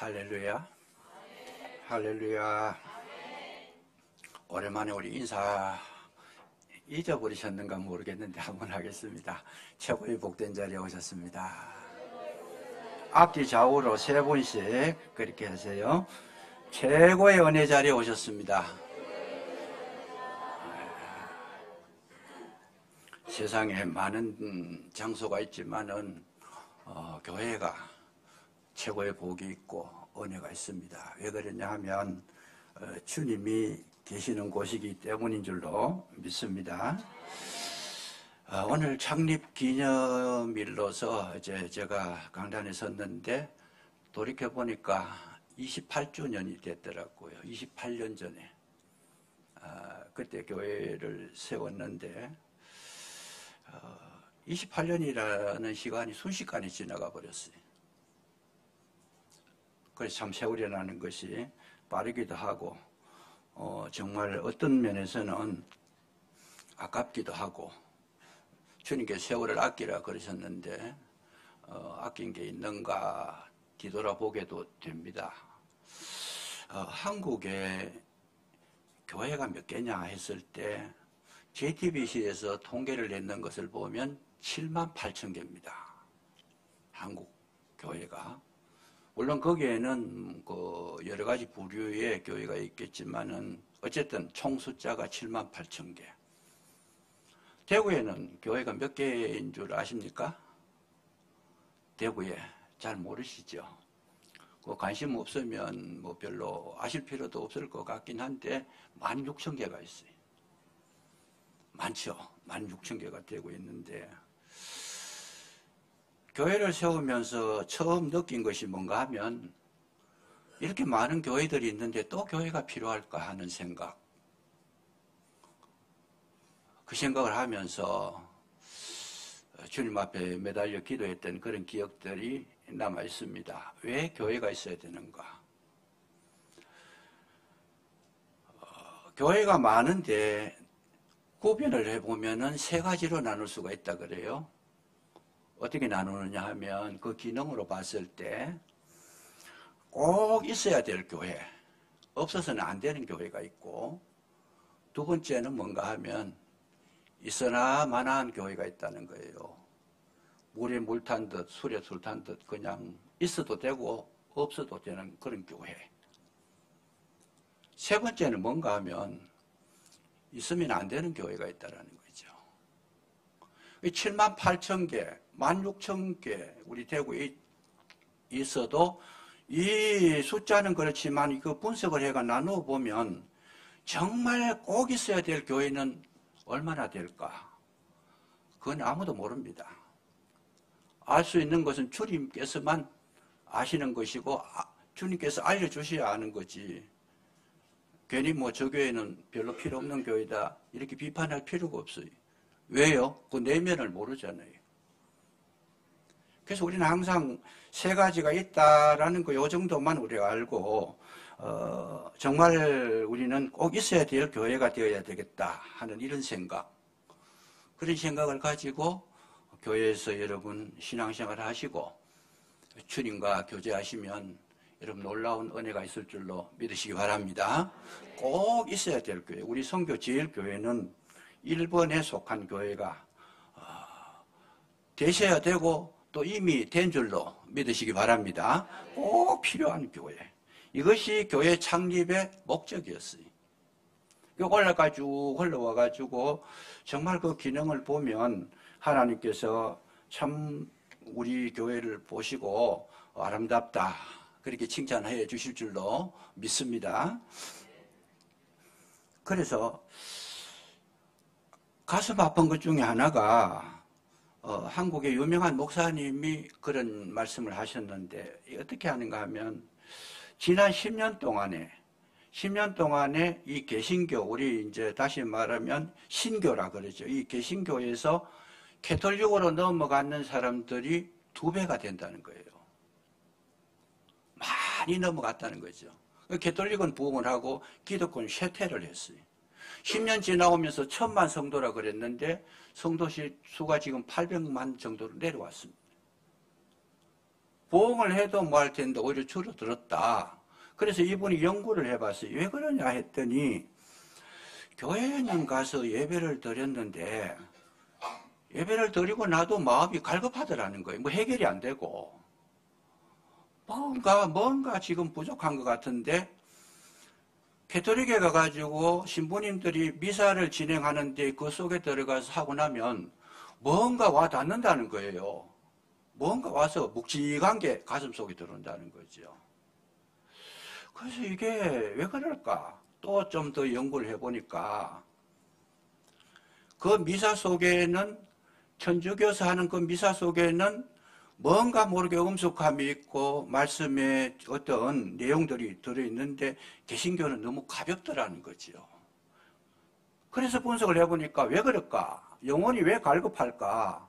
할렐루야. 할렐루야. 오랜만에 우리 인사 잊어버리셨는가 모르겠는데 한번 하겠습니다. 최고의 복된 자리에 오셨습니다. 앞뒤 좌우로 3분씩 그렇게 하세요. 최고의 은혜 자리에 오셨습니다. 세상에 많은 장소가 있지만은 교회가 최고의 복이 있고 은혜가 있습니다. 왜 그러냐 하면 주님이 계시는 곳이기 때문인 줄로 믿습니다. 오늘 창립 기념일로서 이제 제가 강단에 섰는데 돌이켜 보니까 28주년이 됐더라고요. 28년 전에 그때 교회를 세웠는데 28년이라는 시간이 순식간에 지나가 버렸어요. 그래서 참 세월이라는 것이 빠르기도 하고 정말 어떤 면에서는 아깝기도 하고 주님께서 세월을 아끼라 그러셨는데 아낀 게 있는가 뒤돌아보게도 됩니다. 한국에 교회가 몇 개냐 했을 때 JTBC에서 통계를 냈는 것을 보면 7만 8천 개입니다. 한국 교회가. 물론 거기에는 여러 가지 부류의 교회가 있겠지만은 어쨌든 총 숫자가 7만 8천 개. 대구에는 교회가 몇 개인 줄 아십니까? 대구에 잘 모르시죠? 관심 없으면 뭐 별로 아실 필요도 없을 것 같긴 한데 16,000개가 있어요. 많죠? 16,000개가 되고 있는데 교회를 세우면서 처음 느낀 것이 뭔가 하면 이렇게 많은 교회들이 있는데 또 교회가 필요할까 하는 생각. 그 생각을 하면서 주님 앞에 매달려 기도했던 그런 기억들이 남아 있습니다. 왜 교회가 있어야 되는가? 교회가 많은데 구별을 해보면은 3가지로 나눌 수가 있다 그래요. 어떻게 나누느냐 하면 그 기능으로 봤을 때 꼭 있어야 될 교회, 없어서는 안 되는 교회가 있고, 두 번째는 뭔가 하면 있으나 마나한 교회가 있다는 거예요. 물에 물 탄 듯 술에 술 탄 듯 그냥 있어도 되고 없어도 되는 그런 교회. 세 번째는 뭔가 하면 있으면 안 되는 교회가 있다는 거죠. 7만 8천 개, 16,000개 우리 대구에 있어도 이 숫자는 그렇지만 이거 분석을 해가 나누어 보면 정말 꼭 있어야 될 교회는 얼마나 될까? 그건 아무도 모릅니다. 알 수 있는 것은 주님께서만 아시는 것이고 주님께서 알려주셔야 아는 거지. 괜히 뭐 저 교회는 별로 필요 없는 교회다 이렇게 비판할 필요가 없어요. 왜요? 그 내면을 모르잖아요. 그래서 우리는 항상 3가지가 있다라는 거 요 정도만 우리가 알고 정말 우리는 꼭 있어야 될 교회가 되어야 되겠다 하는 이런 생각, 그런 생각을 가지고 교회에서 여러분 신앙생활을 하시고 주님과 교제하시면 여러분 놀라운 은혜가 있을 줄로 믿으시기 바랍니다. 꼭 있어야 될 교회, 우리 선교 제일교회는 1번에 속한 교회가 되셔야 되고 또 이미 된 줄로 믿으시기 바랍니다. 꼭 필요한 교회. 이것이 교회 창립의 목적이었어요. 올라가 쭉 흘러와가지고 정말 그 기능을 보면 하나님께서 참 우리 교회를 보시고 아름답다 그렇게 칭찬해 주실 줄로 믿습니다. 그래서 가슴 아픈 것 중에 하나가 한국의 유명한 목사님이 그런 말씀을 하셨는데 어떻게 하는가 하면 지난 10년 동안에 이 개신교, 우리 이제 다시 말하면 신교라 그러죠. 이 개신교에서 캐톨릭으로 넘어가는 사람들이 2배가 된다는 거예요. 많이 넘어갔다는 거죠. 캐톨릭은 부흥을 하고 기독교는 쇠퇴를 했어요. 10년 지나오면서 1000만 성도라 그랬는데 성도 수가 지금 800만 정도로 내려왔습니다. 보응을 해도 뭐 할 텐데 오히려 줄어들었다. 그래서 이분이 연구를 해봤어요. 왜 그러냐 했더니 교회는 가서 예배를 드렸는데 예배를 드리고 나도 마음이 갈급하더라는 거예요. 뭐 해결이 안 되고 뭔가 지금 부족한 것 같은데 캐톨릭에 가가지고 신부님들이 미사를 진행하는데 그 속에 들어가서 하고 나면 뭔가 와 닿는다는 거예요. 뭔가 와서 묵직한 게 가슴 속에 들어온다는 거죠. 그래서 이게 왜 그럴까? 또 좀 더 연구를 해보니까 그 미사 속에는 천주교에서 하는 그 미사 속에는 뭔가 모르게 엄숙함이 있고 말씀에 어떤 내용들이 들어있는데 개신교는 너무 가볍더라는 거죠. 그래서 분석을 해보니까 왜 그럴까? 영혼이 왜 갈급할까?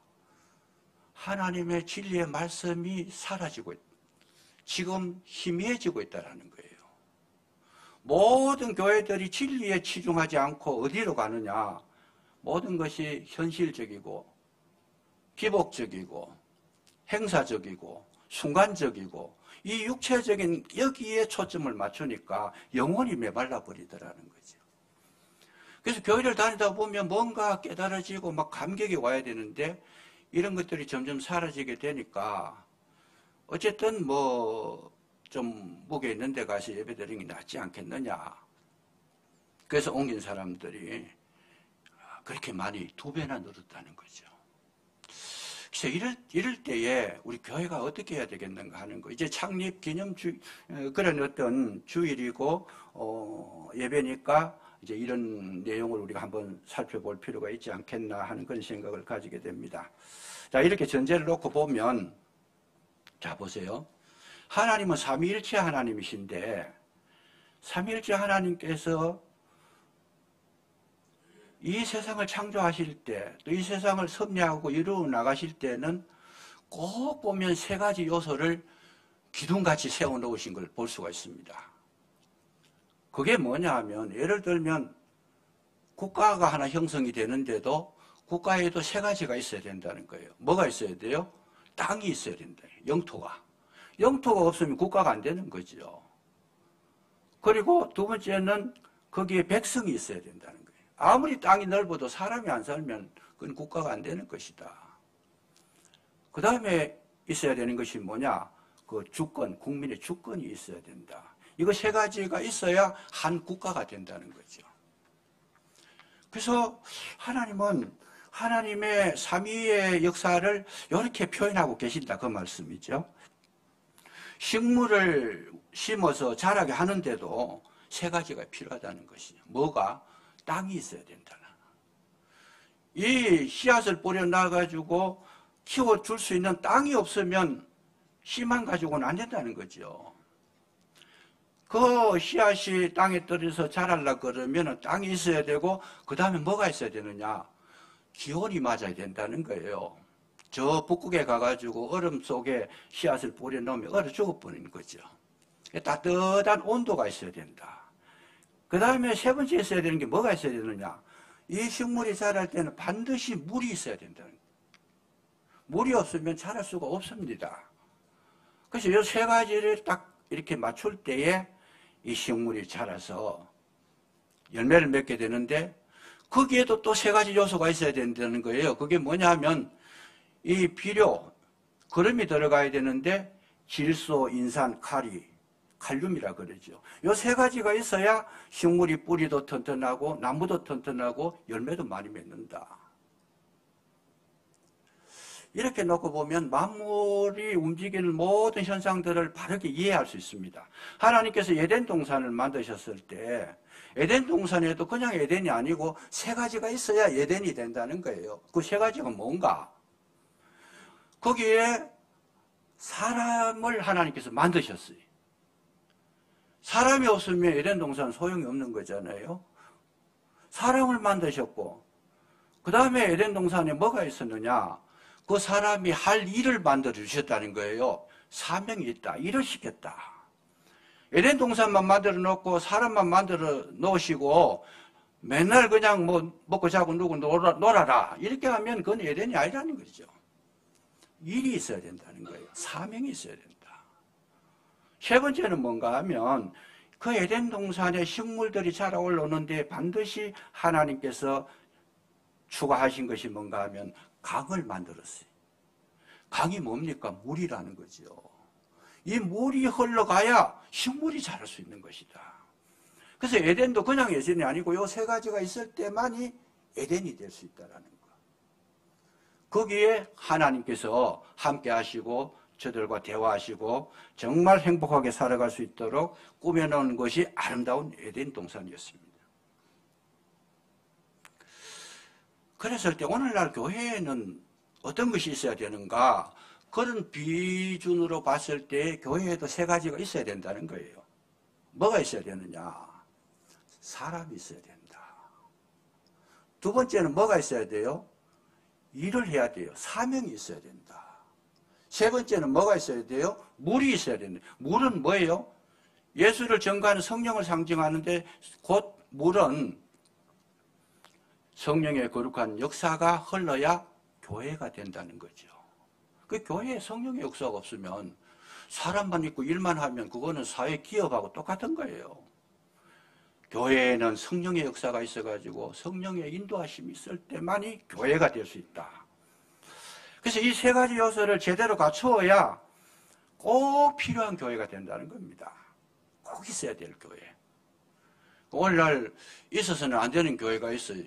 하나님의 진리의 말씀이 사라지고 지금 희미해지고 있다는 거예요. 모든 교회들이 진리에 치중하지 않고 어디로 가느냐? 모든 것이 현실적이고 기복적이고 행사적이고 순간적이고 이 육체적인 여기에 초점을 맞추니까 영혼이 메말라 버리더라는 거죠. 그래서 교회를 다니다 보면 뭔가 깨달아지고 막 감격이 와야 되는데 이런 것들이 점점 사라지게 되니까 어쨌든 뭐 좀 무게 있는 데 가서 예배 드리는 게 낫지 않겠느냐. 그래서 옮긴 사람들이 그렇게 많이 2배나 늘었다는 거죠. 그래서 이럴 때에 우리 교회가 어떻게 해야 되겠는가 하는 거. 이제 창립 기념주, 그런 어떤 주일이고, 예배니까 이제 이런 내용을 우리가 한번 살펴볼 필요가 있지 않겠나 하는 그런 생각을 가지게 됩니다. 자, 이렇게 전제를 놓고 보면, 자, 보세요. 하나님은 삼위일체 하나님이신데, 삼위일체 하나님께서 이 세상을 창조하실 때, 또 이 세상을 섭리하고 이루어 나가실 때는 꼭 보면 3가지 요소를 기둥같이 세워 놓으신 걸 볼 수가 있습니다. 그게 뭐냐 하면, 예를 들면 국가가 하나 형성이 되는데도 국가에도 3가지가 있어야 된다는 거예요. 뭐가 있어야 돼요? 땅이 있어야 된다. 영토가. 영토가 없으면 국가가 안 되는 거죠. 그리고 2번째는 거기에 백성이 있어야 된다는 거예요. 아무리 땅이 넓어도 사람이 안 살면 그건 국가가 안 되는 것이다. 그 다음에 있어야 되는 것이 뭐냐? 그 주권, 국민의 주권이 있어야 된다. 이거 3가지가 있어야 한 국가가 된다는 거죠. 그래서 하나님은 하나님의 삼위의 역사를 이렇게 표현하고 계신다. 그 말씀이죠. 식물을 심어서 자라게 하는데도 3가지가 필요하다는 것이죠. 뭐가? 땅이 있어야 된다. 이 씨앗을 뿌려놔가지고 키워줄 수 있는 땅이 없으면 씨만 가지고는 안 된다는 거죠. 그 씨앗이 땅에 떨어져서 자라려고 그러면 땅이 있어야 되고 그 다음에 뭐가 있어야 되느냐? 기온이 맞아야 된다는 거예요. 저 북극에 가가지고 얼음 속에 씨앗을 뿌려놓으면 얼어 죽어버리는 거죠. 따뜻한 온도가 있어야 된다. 그 다음에 3번째 있어야 되는 게 뭐가 있어야 되느냐? 이 식물이 자랄 때는 반드시 물이 있어야 된다는 거예요. 물이 없으면 자랄 수가 없습니다. 그래서 이 3가지를 딱 이렇게 맞출 때에 이 식물이 자라서 열매를 맺게 되는데 거기에도 또 3가지 요소가 있어야 된다는 거예요. 그게 뭐냐 하면 이 비료, 거름이 들어가야 되는데 질소, 인산, 칼이, 칼륨이라 그러죠. 이 3가지가 있어야 식물이 뿌리도 튼튼하고 나무도 튼튼하고 열매도 많이 맺는다. 이렇게 놓고 보면 만물이 움직이는 모든 현상들을 바르게 이해할 수 있습니다. 하나님께서 에덴 동산을 만드셨을 때 에덴 동산에도 그냥 에덴이 아니고 3가지가 있어야 에덴이 된다는 거예요. 그 3가지가 뭔가? 거기에 사람을 하나님께서 만드셨어요. 사람이 없으면 에덴 동산은 소용이 없는 거잖아요. 사람을 만드셨고 그 다음에 에덴 동산에 뭐가 있었느냐? 그 사람이 할 일을 만들어 주셨다는 거예요. 사명이 있다. 일을 시켰다. 에덴 동산만 만들어 놓고 사람만 만들어 놓으시고 맨날 그냥 뭐 먹고 자고 누구 놀아라. 이렇게 하면 그건 에덴이 아니라는 거죠. 일이 있어야 된다는 거예요. 사명이 있어야 된다. 세 번째는 뭔가 하면 그 에덴 동산에 식물들이 자라 올라오는데 반드시 하나님께서 추가하신 것이 뭔가 하면 강을 만들었어요. 강이 뭡니까? 물이라는 거죠. 이 물이 흘러가야 식물이 자랄 수 있는 것이다. 그래서 에덴도 그냥 에덴이 아니고 요 세 가지가 있을 때만이 에덴이 될 수 있다는 거. 거기에 하나님께서 함께 하시고 저들과 대화하시고 정말 행복하게 살아갈 수 있도록 꾸며놓은 것이 아름다운 에덴 동산이었습니다. 그랬을 때 오늘날 교회에는 어떤 것이 있어야 되는가? 그런 비준으로 봤을 때 교회에도 세 가지가 있어야 된다는 거예요. 뭐가 있어야 되느냐? 사람이 있어야 된다. 두 번째는 뭐가 있어야 돼요? 일을 해야 돼요. 사명이 있어야 된다. 세 번째는 뭐가 있어야 돼요? 물이 있어야 된다. 물은 뭐예요? 예수를 증거하는 성령을 상징하는데 곧 물은 성령의 거룩한 역사가 흘러야 교회가 된다는 거죠. 그 교회에 성령의 역사가 없으면 사람만 있고 일만 하면 그거는 사회 기업하고 똑같은 거예요. 교회에는 성령의 역사가 있어가지고 성령의 인도하심이 있을 때만이 교회가 될 수 있다. 그래서 이 세 가지 요소를 제대로 갖추어야 꼭 필요한 교회가 된다는 겁니다. 꼭 있어야 될 교회. 오늘날 있어서는 안 되는 교회가 있어요.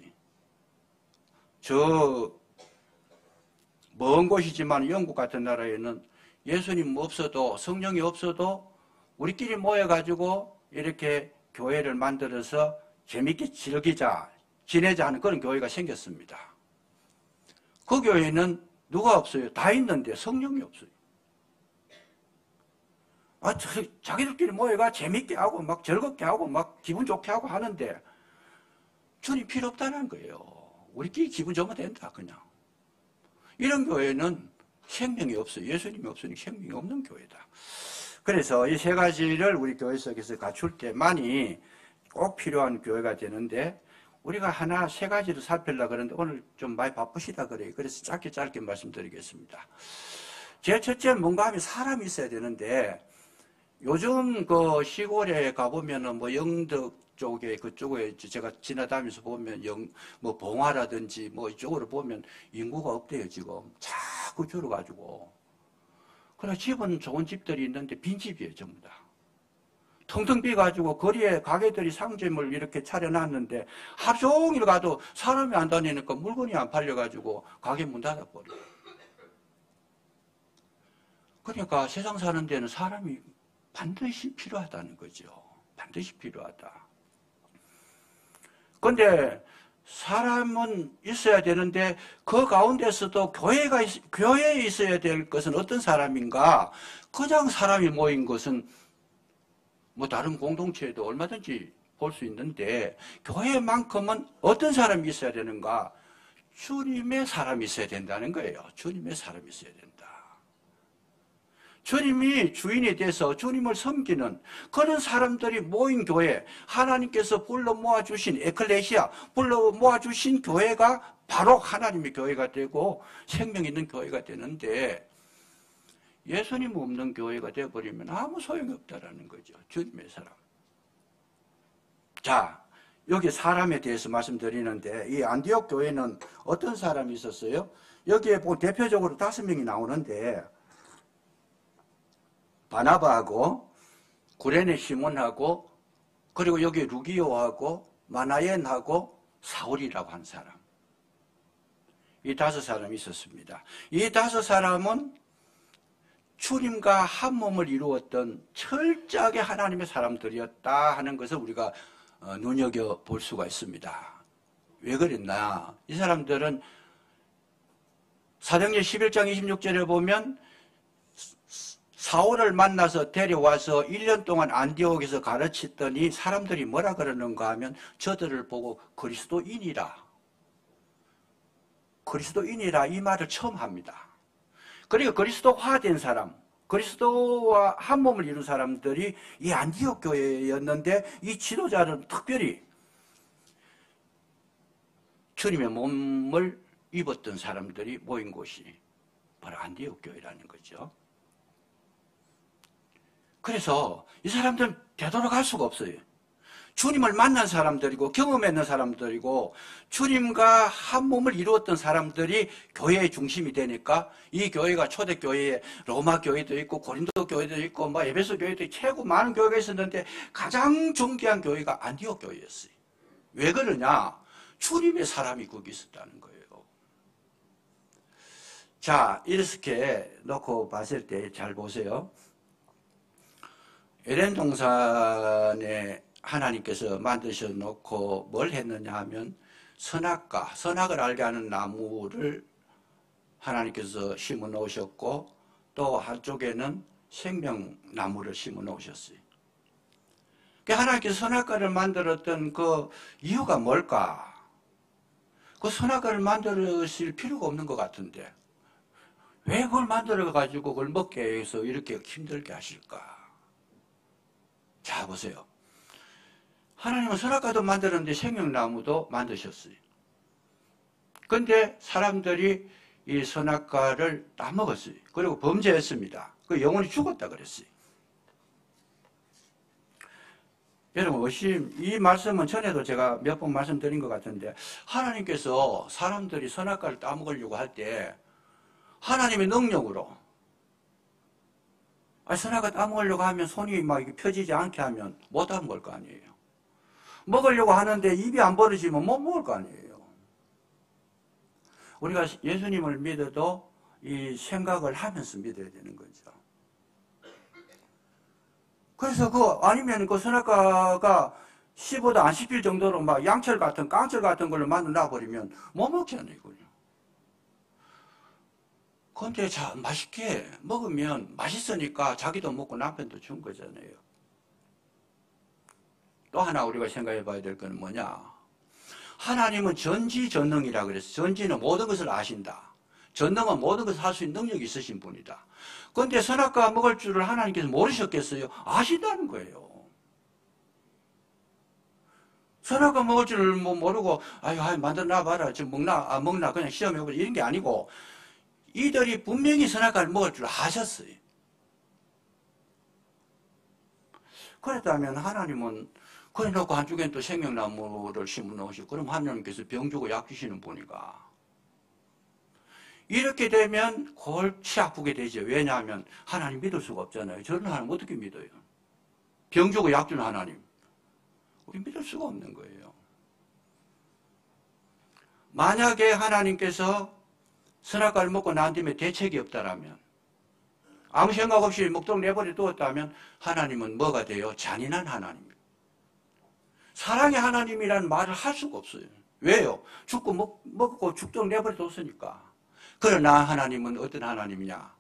먼 곳이지만 영국 같은 나라에는 예수님 없어도 성령이 없어도 우리끼리 모여가지고 이렇게 교회를 만들어서 재밌게 즐기자, 지내자 하는 그런 교회가 생겼습니다. 그 교회는 누가 없어요? 다 있는데 성령이 없어요. 자기들끼리 모여가 재밌게 하고 막 즐겁게 하고 막 기분 좋게 하고 하는데 주님 필요 없다는 거예요. 우리끼리 기분 좋으면 된다 그냥. 이런 교회는 생명이 없어요. 예수님이 없으니 생명이 없는 교회다. 그래서 이 세 가지를 우리 교회 속에서 갖출 때만이 꼭 필요한 교회가 되는데 우리가 하나 세 가지를 살피려고 그러는데 오늘 좀 많이 바쁘시다 그래요. 그래서 짧게 말씀드리겠습니다. 제일 첫째는 뭔가 하면 사람이 있어야 되는데 요즘 그 시골에 가보면은 뭐 영덕 쪽에 그쪽에 제가 지나다니면서 보면 뭐 봉화라든지 뭐 이쪽으로 보면 인구가 없대요 지금. 자꾸 줄어가지고. 그래 집은 좋은 집들이 있는데 빈집이에요 전부 다. 텅텅 비가지고 거리에 가게들이 상점을 이렇게 차려놨는데 하루 종일 가도 사람이 안 다니니까 물건이 안 팔려가지고 가게 문 닫아버려요. 그러니까 세상 사는 데는 사람이 반드시 필요하다는 거죠. 반드시 필요하다. 그런데 사람은 있어야 되는데 그 가운데서도 교회에 있어야 될 것은 어떤 사람인가? 그냥 사람이 모인 것은 뭐 다른 공동체에도 얼마든지 볼 수 있는데 교회만큼은 어떤 사람이 있어야 되는가? 주님의 사람이 있어야 된다는 거예요. 주님의 사람이 있어야 된다. 주님이 주인이 돼서 주님을 섬기는 그런 사람들이 모인 교회, 하나님께서 불러 모아주신 에클레시아, 불러 모아주신 교회가 바로 하나님의 교회가 되고 생명 있는 교회가 되는데 예수님 없는 교회가 되어버리면 아무 소용이 없다라는 거죠. 주님의 사람. 자, 여기 사람에 대해서 말씀드리는데 이 안디옥 교회는 어떤 사람이 있었어요? 여기에 보면 대표적으로 5명이 나오는데 바나바하고 구레네 시몬하고 그리고 여기 루기오하고 마나엔하고 사울이라고 한 사람. 이 5사람이 있었습니다. 이 5사람은 주님과 한 몸을 이루었던 철저하게 하나님의 사람들이었다 하는 것을 우리가 눈여겨볼 수가 있습니다. 왜 그랬나? 이 사람들은 사도행전 11장 26절에 보면 사울을 만나서 데려와서 1년 동안 안디옥에서 가르치더니 사람들이 뭐라 그러는가 하면 저들을 보고 그리스도인이라 이 말을 처음 합니다. 그리고 그리스도화된 사람, 그리스도와 한 몸을 이룬 사람들이 이 안디옥 교회였는데 이 지도자는 특별히 주님의 몸을 입었던 사람들이 모인 곳이 바로 안디옥 교회라는 거죠. 그래서 이 사람들은 되돌아갈 수가 없어요. 주님을 만난 사람들이고 경험했는 사람들이고 주님과 한 몸을 이루었던 사람들이 교회의 중심이 되니까 이 교회가 초대교회에 로마 교회도 있고 고린도 교회도 있고 뭐 에베소 교회도 있고 최고 많은 교회가 있었는데 가장 존귀한 교회가 안디옥 교회였어요. 왜 그러냐? 주님의 사람이 거기 있었다는 거예요. 자, 이렇게 놓고 봤을 때 잘 보세요. 에덴 동산에 하나님께서 만드셔 놓고 뭘 했느냐 하면 선악과, 선악을 알게 하는 나무를 하나님께서 심어 놓으셨고 또 한쪽에는 생명나무를 심어 놓으셨어요. 하나님께서 선악과를 만들었던 그 이유가 뭘까? 그 선악과를 만드실 필요가 없는 것 같은데 왜 그걸 만들어가지고 그걸 먹게 해서 이렇게 힘들게 하실까? 자, 보세요. 하나님은 선악과도 만들었는데 생명나무도 만드셨어요. 근데 사람들이 이 선악과를 따먹었어요. 그리고 범죄했습니다. 그 영혼이 죽었다 그랬어요. 여러분, 이 말씀은 전에도 제가 몇 번 말씀드린 것 같은데 하나님께서 사람들이 선악과를 따먹으려고 할 때 하나님의 능력으로 선악과 따먹으려고 하면 손이 막 펴지지 않게 하면 못하는 걸 거 아니에요. 먹으려고 하는데 입이 안 벌어지면 못 먹을 거 아니에요. 우리가 예수님을 믿어도 이 생각을 하면서 믿어야 되는 거죠. 그래서 아니면 그 선악과가 씹어도 안 씹힐 정도로 막 양철 같은, 깡철 같은 걸로 만들어 버리면 못 먹잖아요, 이거요. 근데 맛있게 먹으면 맛있으니까 자기도 먹고 남편도 준 거잖아요. 또 하나 우리가 생각해 봐야 될 건 뭐냐? 하나님은 전지전능이라 그랬어요. 전지는 모든 것을 아신다. 전능은 모든 것을 할 수 있는 능력이 있으신 분이다. 그런데 선악과 먹을 줄을 하나님께서 모르셨겠어요? 아신다는 거예요. 선악과 먹을 줄을 모르고 만들어 놔봐라. 지금 먹나 그냥 시험해보자 이런 게 아니고 이들이 분명히 선악과를 먹을 줄 아셨어요. 그랬다면 하나님은 그래 놓고 한쪽엔 또 생명나무를 심어 놓으시고 그럼 하나님께서 병 주고 약 주시는 분이가 이렇게 되면 골치 아프게 되죠. 왜냐하면 하나님 믿을 수가 없잖아요. 저런 하나님 어떻게 믿어요? 병 주고 약 주는 하나님 우리 믿을 수가 없는 거예요. 만약에 하나님께서 선악과를 먹고 난 뒤에 대책이 없다라면 아무 생각 없이 먹도록 내버려 두었다면 하나님은 뭐가 돼요? 잔인한 하나님입니다. 사랑의 하나님이라는 말을 할 수가 없어요. 왜요? 죽고 먹고 죽도록 내버려 뒀으니까. 그러나 하나님은 어떤 하나님이냐?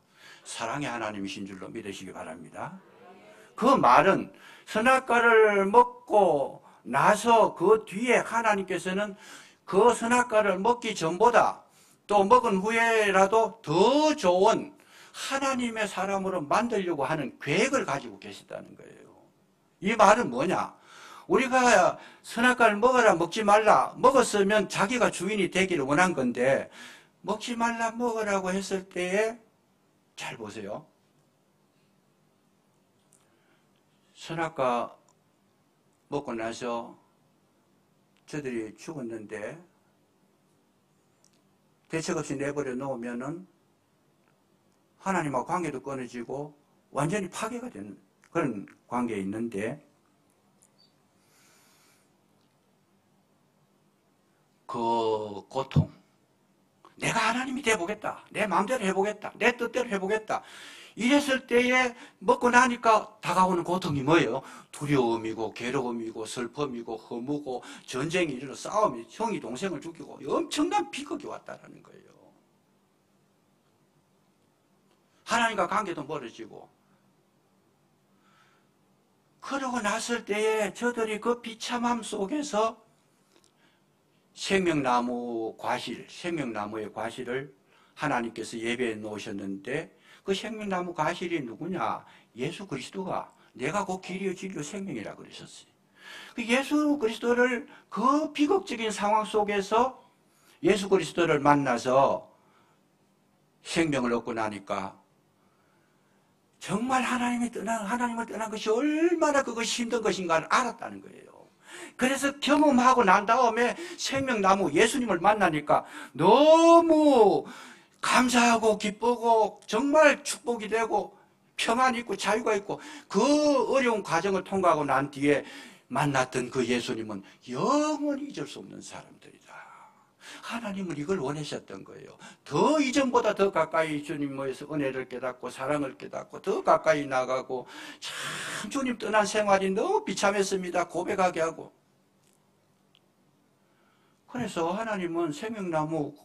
사랑의 하나님이신 줄로 믿으시기 바랍니다. 그 말은 선악과를 먹고 나서 그 뒤에 하나님께서는 그 선악과를 먹기 전보다 또 먹은 후에라도 더 좋은 하나님의 사람으로 만들려고 하는 계획을 가지고 계시다는 거예요. 이 말은 뭐냐? 우리가 선악과를 먹어라 먹지 말라 먹었으면 자기가 주인이 되기를 원한 건데 먹지 말라 먹으라고 했을 때에 잘 보세요. 선악과 먹고 나서 저들이 죽었는데 대책 없이 내버려 놓으면은 하나님과 관계도 끊어지고 완전히 파괴가 되는 그런 관계에 있는데 그 고통 내가 하나님이 돼보겠다. 내 마음대로 해보겠다. 내 뜻대로 해보겠다. 이랬을 때에 먹고 나니까 다가오는 고통이 뭐예요? 두려움이고 괴로움이고 슬픔이고 허무고 전쟁이 일어나 싸움이 형이 동생을 죽이고 엄청난 비극이 왔다는 거예요. 하나님과 관계도 멀어지고 그러고 났을 때에 저들이 그 비참함 속에서 생명나무의 과실을 하나님께서 예배해 놓으셨는데 그 생명나무 과실이 누구냐? 예수 그리스도가 내가 곧 길이요 진리요 생명이라고 그러셨어요. 예수 그리스도를 그 비극적인 상황 속에서 예수 그리스도를 만나서 생명을 얻고 나니까 정말 하나님을 떠난 것이 얼마나 그것이 힘든 것인가를 알았다는 거예요. 그래서 경험하고 난 다음에 생명나무 예수님을 만나니까 너무 감사하고 기쁘고 정말 축복이 되고 평안이 있고 자유가 있고, 그 어려운 과정을 통과하고 난 뒤에 만났던 그 예수님은 영원히 잊을 수 없는 사람들이다. 하나님은 이걸 원하셨던 거예요. 더 이전보다 더 가까이 주님에서 은혜를 깨닫고 사랑을 깨닫고 더 가까이 나가고, 참 주님 떠난 생활이 너무 비참했습니다. 고백하게 하고. 그래서 하나님은 생명나무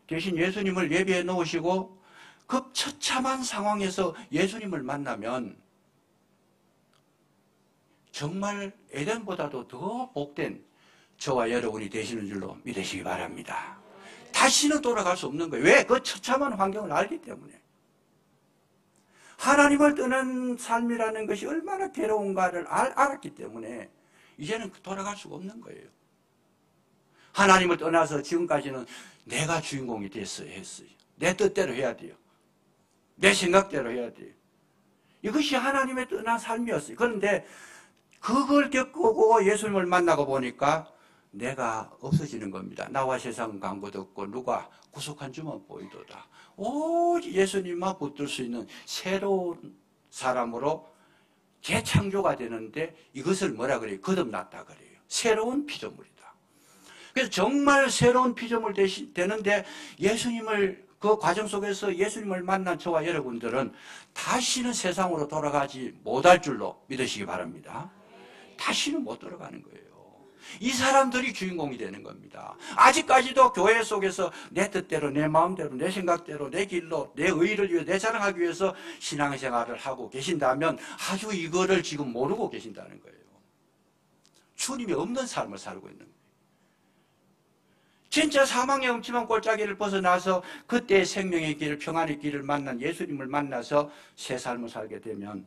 대신 예수님을 예비해 놓으시고, 그 처참한 상황에서 예수님을 만나면 정말 에덴보다도 더 복된 저와 여러분이 되시는 줄로 믿으시기 바랍니다. 다시는 돌아갈 수 없는 거예요. 왜? 그 처참한 환경을 알기 때문에. 하나님을 떠난 삶이라는 것이 얼마나 괴로운가를 알았기 때문에 이제는 돌아갈 수가 없는 거예요. 하나님을 떠나서 지금까지는 내가 주인공이 됐어요. 했어요. 내 뜻대로 해야 돼요. 내 생각대로 해야 돼요. 이것이 하나님의 떠난 삶이었어요. 그런데 그걸 겪고 예수님을 만나고 보니까 내가 없어지는 겁니다. 나와 세상은 간것도 없고 누가 구속한 주만 보이도다. 오직 예수님만 붙들 수 있는 새로운 사람으로 재창조가 되는데, 이것을 뭐라 그래요? 거듭났다 그래요. 새로운 피조물이다. 그래서 정말 새로운 피조물 되는데, 예수님을 그 과정 속에서 예수님을 만난 저와 여러분들은 다시는 세상으로 돌아가지 못할 줄로 믿으시기 바랍니다. 다시는 못 돌아가는 거예요. 이 사람들이 주인공이 되는 겁니다. 아직까지도 교회 속에서 내 뜻대로, 내 마음대로, 내 생각대로, 내 길로, 내 의의를 위해, 내 자랑하기 위해서 신앙생활을 하고 계신다면 아주 이거를 지금 모르고 계신다는 거예요. 주님이 없는 삶을 살고 있는 거예요. 진짜 사망의 음침한 골짜기를 벗어나서 그때 생명의 길, 평안의 길을 만난 예수님을 만나서 새 삶을 살게 되면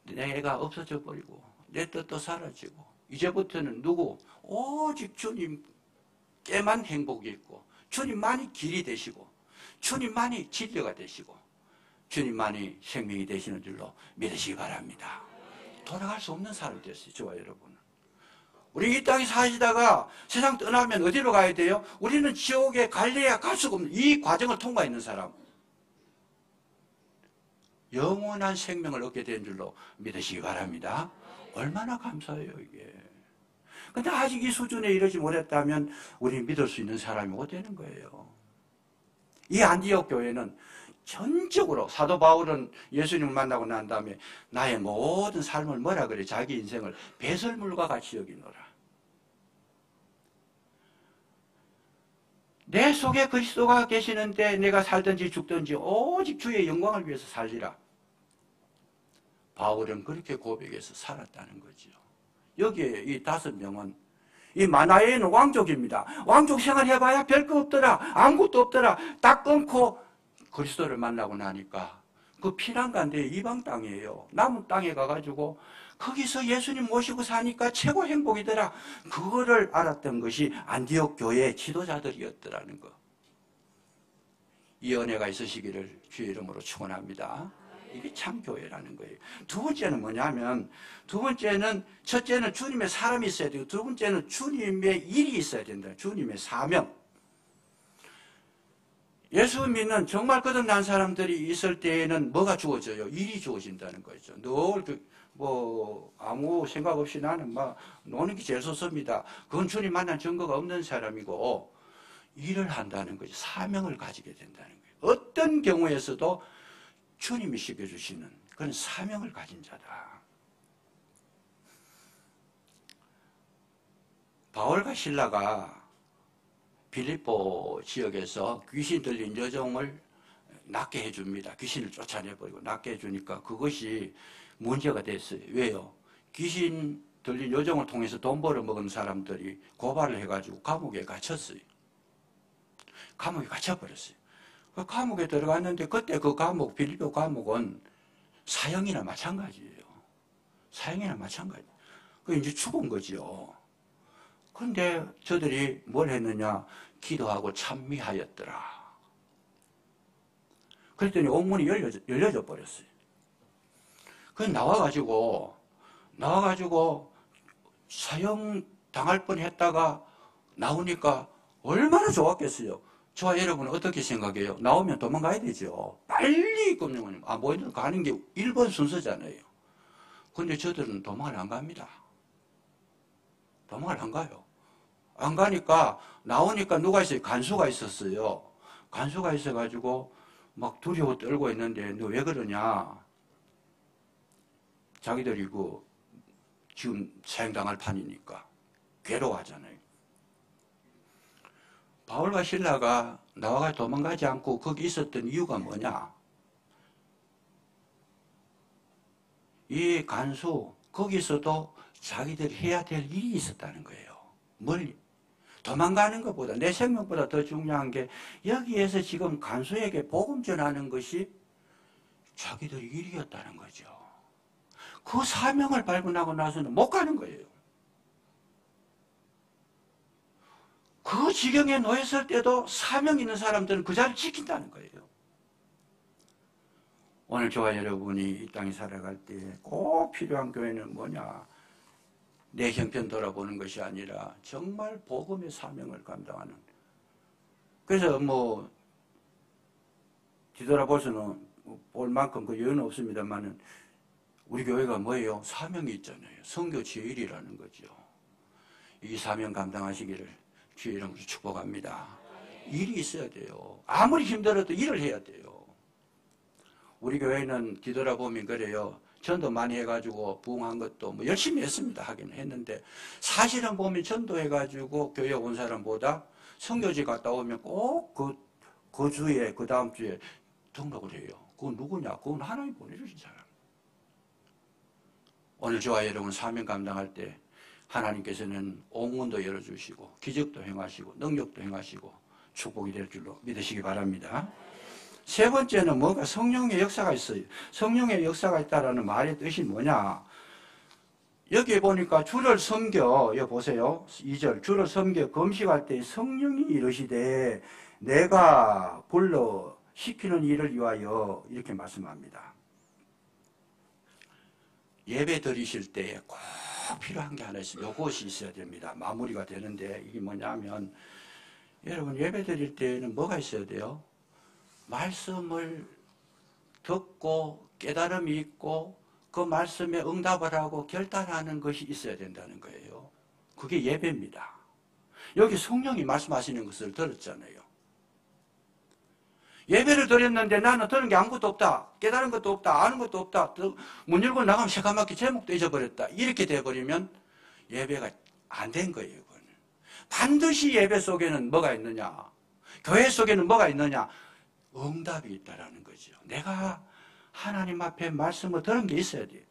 내가 없어져 버리고 내 뜻도 사라지고, 이제부터는 누구? 오직 주님께만 행복이 있고, 주님만이 길이 되시고, 주님만이 진리가 되시고, 주님만이 생명이 되시는 줄로 믿으시기 바랍니다. 돌아갈 수 없는 사람이 됐어요. 저와 여러분은. 우리 이 땅에 사시다가 세상 떠나면 어디로 가야 돼요? 우리는 지옥에 갈래야 갈 수가 없는, 이 과정을 통과했는 사람, 영원한 생명을 얻게 된 줄로 믿으시기 바랍니다. 얼마나 감사해요 이게. 근데 아직 이 수준에 이르지 못했다면 우리는 믿을 수 있는 사람이 못 되는 거예요. 이 안디옥 교회는 전적으로, 사도 바울은 예수님을 만나고 난 다음에 나의 모든 삶을 뭐라 그래? 자기 인생을 배설물과 같이 여기노라. 내 속에 그리스도가 계시는데 내가 살든지 죽든지 오직 주의 영광을 위해서 살리라. 바울은 그렇게 고백해서 살았다는 거죠. 여기에 이 5명은, 이 마나에는 왕족입니다. 왕족 생활 해봐야 별거 없더라. 아무것도 없더라. 딱 끊고 그리스도를 만나고 나니까 그 피난간데 이방 땅이에요. 남은 땅에 가가지고 거기서 예수님 모시고 사니까 최고 행복이더라. 그거를 알았던 것이 안디옥 교회의 지도자들이었더라는 거. 이 은혜가 있으시기를 주의 이름으로 축원합니다. 이게 참 교회라는 거예요. 두 번째는 뭐냐면, 첫째는 주님의 사람이 있어야 되고, 두 번째는 주님의 일이 있어야 된다. 주님의 사명. 예수 믿는 정말 거듭난 사람들이 있을 때에는 뭐가 주어져요? 일이 주어진다는 거죠. 늘 아무 생각 없이 나는 노는 게 제일 좋습니다. 그건 주님 만난 증거가 없는 사람이고, 일을 한다는 거죠. 사명을 가지게 된다는 거예요. 어떤 경우에서도 주님이 시켜주시는 그런 사명을 가진 자다. 바울과 실라가 빌립보 지역에서 귀신 들린 여종을 낫게 해줍니다. 귀신을 쫓아내버리고 낫게 해주니까 그것이 문제가 됐어요. 왜요? 귀신 들린 여종을 통해서 돈 벌어먹은 사람들이 고발을 해가지고 감옥에 갇혔어요. 감옥에 갇혀버렸어요. 그 감옥에 들어갔는데 그때 그 감옥, 빌립보 감옥은 사형이나 마찬가지예요. 사형이나 마찬가지. 그 이제 죽은 거죠. 근데 저들이 뭘 했느냐? 기도하고 찬미하였더라. 그랬더니 옥문이 열려져 버렸어요. 그래서 나와가지고 사형 당할 뻔 했다가 나오니까 얼마나 좋았겠어요. 저와 여러분은 어떻게 생각해요? 나오면 도망가야 되죠. 빨리 금융원님, 뭐든 가는 게 1번 순서잖아요. 근데 저들은 도망을 안 갑니다. 도망을 안 가요. 안 가니까, 나오니까 누가 있어요? 간수가 있었어요. 간수가 있어가지고 막 두려워 떨고 있는데, 너 왜 그러냐? 자기들이 지금 사형당할 판이니까 괴로워하잖아요. 바울과 실라가 나와가 도망가지 않고 거기 있었던 이유가 뭐냐? 이 간수, 거기서도 자기들이 해야 될 일이 있었다는 거예요. 멀리. 도망가는 것보다, 내 생명보다 더 중요한 게 여기에서 지금 간수에게 복음 전하는 것이 자기들 일이었다는 거죠. 그 사명을 발견하고 나서는 못 가는 거예요. 그 지경에 놓였을 때도 사명 있는 사람들은 그 자리를 지킨다는 거예요. 오늘 저와 여러분이 이 땅에 살아갈 때 꼭 필요한 교회는 뭐냐? 내 형편 돌아보는 것이 아니라 정말 복음의 사명을 감당하는. 그래서 뒤돌아볼 수는 볼 만큼 그 여유는 없습니다만은 우리 교회가 뭐예요? 사명이 있잖아요. 선교 제일이라는 거죠. 이 사명 감당하시기를 주의 이름으로 축복합니다. 일이 있어야 돼요. 아무리 힘들어도 일을 해야 돼요. 우리 교회는 뒤돌아보면 그래요. 전도 많이 해가지고 부흥한 것도 열심히 했습니다. 하긴 했는데 사실은 보면 전도해가지고 교회 온 사람보다 선교지 갔다 오면 꼭 그 주에 그 다음 주에 등록을 해요. 그건 누구냐? 그건 하나님 보내주신 사람. 오늘 저와 여러분 사명 감당할 때 하나님께서는 옥문도 열어주시고 기적도 행하시고 능력도 행하시고 축복이 될 줄로 믿으시기 바랍니다. 세 번째는 뭔가 성령의 역사가 있어요. 성령의 역사가 있다라는 말의 뜻이 뭐냐? 여기 보니까 주를 섬겨, 여기 보세요. 2절. 주를 섬겨 금식할 때 성령이 이르시되 내가 불러 시키는 일을 위하여 이렇게 말씀합니다. 예배 드리실 때에 꼭 필요한 게 하나 있어요. 이것이 있어야 됩니다. 마무리가 되는데 이게 뭐냐면 여러분 예배 드릴 때는 뭐가 있어야 돼요? 말씀을 듣고 깨달음이 있고 그 말씀에 응답을 하고 결단하는 것이 있어야 된다는 거예요. 그게 예배입니다. 여기 성령이 말씀하시는 것을 들었잖아요. 예배를 드렸는데 나는 들은 게 아무것도 없다. 깨달은 것도 없다. 아는 것도 없다. 문 열고 나가면 새까맣게 제목도 잊어버렸다. 이렇게 돼버리면 예배가 안 된 거예요. 그거는. 반드시 예배 속에는 뭐가 있느냐? 교회 속에는 뭐가 있느냐? 응답이 있다라는 거죠. 내가 하나님 앞에 말씀을 들은 게 있어야 돼요.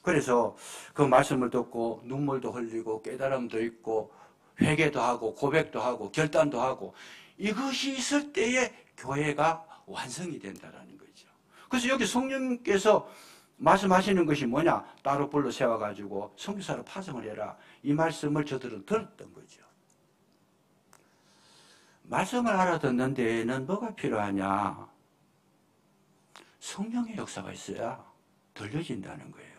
그래서 그 말씀을 듣고 눈물도 흘리고 깨달음도 있고 회개도 하고 고백도 하고 결단도 하고 이것이 있을 때에 교회가 완성이 된다라는 거죠. 그래서 여기 성령께서 말씀하시는 것이 뭐냐? 따로 불러 세워가지고 선교사로 파송을 해라. 이 말씀을 저들은 들었던 거죠. 말씀을 알아듣는 데에는 뭐가 필요하냐? 성령의 역사가 있어야 들려진다는 거예요.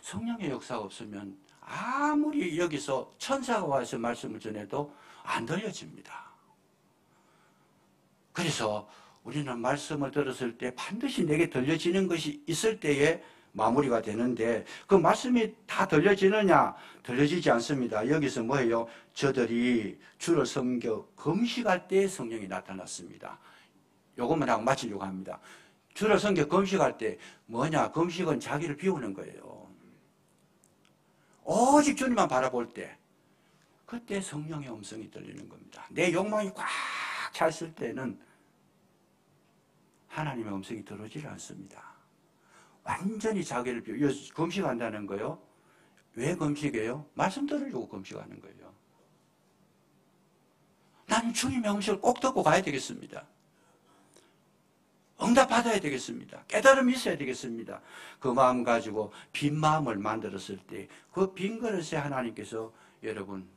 성령의 역사가 없으면 아무리 여기서 천사가 와서 말씀을 전해도 안 들려집니다. 그래서 우리는 말씀을 들었을 때 반드시 내게 들려지는 것이 있을 때에 마무리가 되는데 그 말씀이 다 들려지느냐? 들려지지 않습니다. 여기서 뭐예요? 저들이 주를 섬겨 금식할 때 성령이 나타났습니다. 요것만 하고 마치려고 합니다. 주를 섬겨 금식할 때 뭐냐? 금식은 자기를 비우는 거예요. 오직 주님만 바라볼 때 그때 성령의 음성이 들리는 겁니다. 내 욕망이 꽉 찼을 때는 하나님의 음성이 들어오질 않습니다. 완전히 자기를 비워. 금식한다는 거요. 왜 금식해요? 말씀 들으려고 금식하는 거예요. 나는 주님의 음성을 꼭 듣고 가야 되겠습니다. 응답 받아야 되겠습니다. 깨달음이 있어야 되겠습니다. 그 마음 가지고 빈 마음을 만들었을 때 그 빈 그릇에 하나님께서 여러분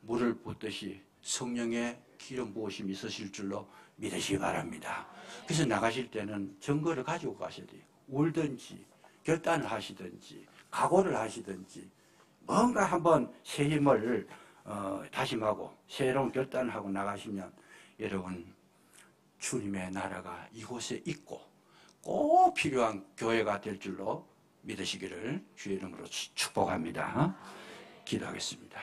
물을 붓듯이 성령의 기름 부으심이 있으실 줄로 믿으시기 바랍니다. 그래서 나가실 때는 증거를 가지고 가셔야 돼요. 울든지 결단을 하시든지 각오를 하시든지 뭔가 한번 새 힘을 다짐하고 새로운 결단을 하고 나가시면 여러분 주님의 나라가 이곳에 있고 꼭 필요한 교회가 될 줄로 믿으시기를 주의 이름으로 축복합니다. 기도하겠습니다.